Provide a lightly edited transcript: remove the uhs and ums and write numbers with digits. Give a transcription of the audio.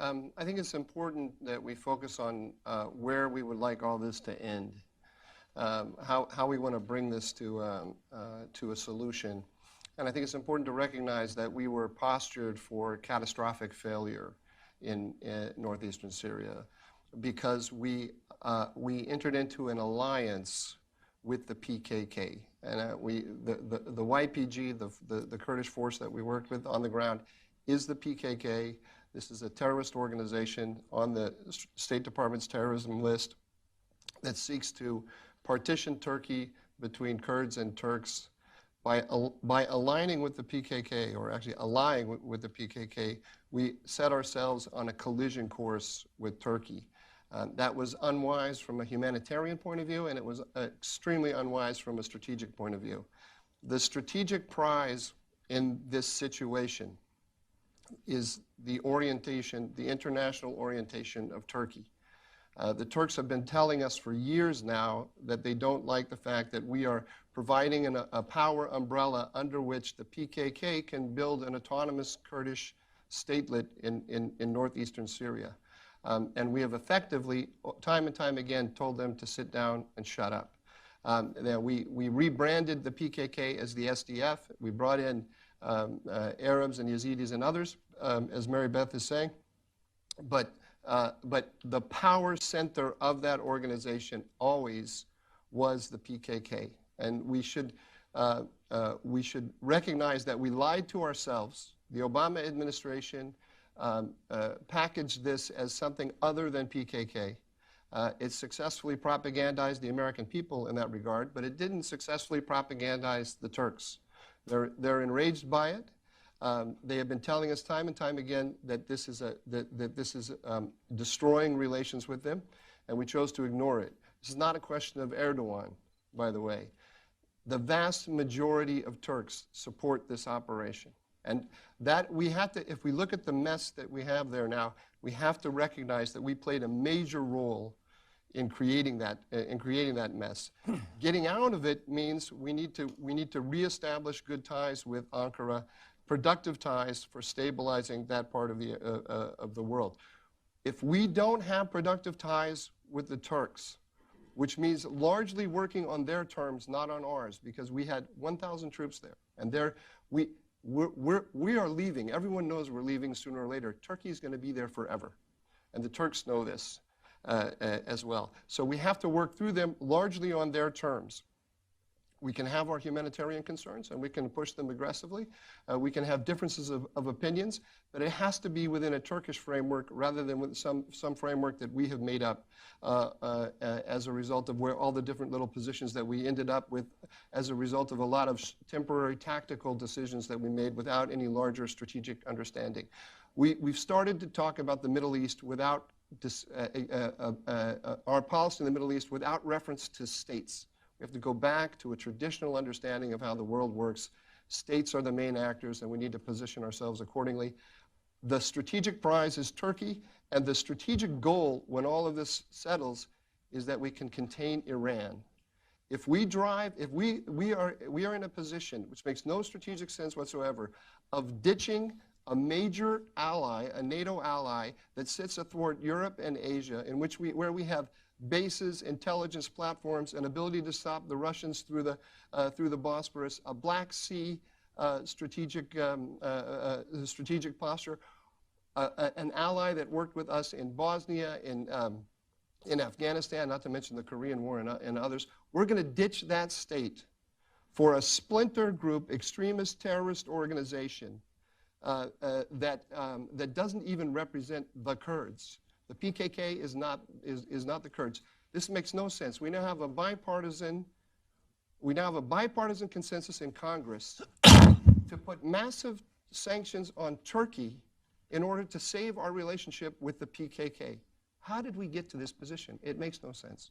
I think it's important that we focus on where we would like all this to end, how we want to bring this to a solution. And I think it's important to recognize that we were postured for catastrophic failure in northeastern Syria because we entered into an alliance with the PKK. And the YPG, the Kurdish force that we worked with on the ground, is the PKK. This is a terrorist organization on the State Department's terrorism list that seeks to partition Turkey between Kurds and Turks. By aligning with the PKK, or actually allying with the PKK, we set ourselves on a collision course with Turkey. That was unwise from a humanitarian point of view, and it was extremely unwise from a strategic point of view. The strategic prize in this situation is the orientation, the international orientation of Turkey. The Turks have been telling us for years now that they don't like the fact that we are providing a power umbrella under which the PKK can build an autonomous Kurdish statelet in northeastern Syria. And we have effectively, time and time again, told them to sit down and shut up. We rebranded the PKK as the SDF. We brought in Arabs and Yazidis and others, as Mary Beth is saying. But the power center of that organization always was the PKK. And we should recognize that we lied to ourselves. The Obama administration packaged this as something other than PKK. It successfully propagandized the American people in that regard, but it didn't successfully propagandize the Turks. They're enraged by it. They have been telling us time and time again that this is destroying relations with them, and we chose to ignore it. This is not a question of Erdogan, by the way. The vast majority of Turks support this operation. And that we have to, if we look at the mess that we have there now, we have to recognize that we played a major role in creating that mess. Getting out of it means we need to reestablish good ties with Ankara, productive ties for stabilizing that part of the world. If we don't have productive ties with the Turks, which means largely working on their terms, not on ours, because we had 1,000 troops there, and we are leaving. Everyone knows we're leaving sooner or later. Turkey is going to be there forever, and the Turks know this as well. So we have to work through them largely on their terms. We can have our humanitarian concerns, and we can push them aggressively. We can have differences of opinions, but it has to be within a Turkish framework rather than with some framework that we have made up as a result of where all the different little positions that we ended up with as a result of a lot of temporary tactical decisions that we made without any larger strategic understanding. We've started to talk about the Middle East without our policy in the Middle East without reference to states. We have to go back to a traditional understanding of how the world works. States are the main actors, and we need to position ourselves accordingly. The strategic prize is Turkey, and the strategic goal, when all of this settles, is that we can contain Iran. If we are in a position, which makes no strategic sense whatsoever, of ditching a major ally, a NATO ally, that sits athwart Europe and Asia, where we have bases, intelligence platforms, and ability to stop the Russians through the Bosporus, a Black Sea strategic posture, an ally that worked with us in Bosnia, in Afghanistan, not to mention the Korean War and others. We're going to ditch that state for a splinter group, extremist terrorist organization that doesn't even represent the Kurds. The PKK is not the Kurds. This makes no sense. We now have a bipartisan consensus in Congress to put massive sanctions on Turkey in order to save our relationship with the PKK. How did we get to this position? It makes no sense.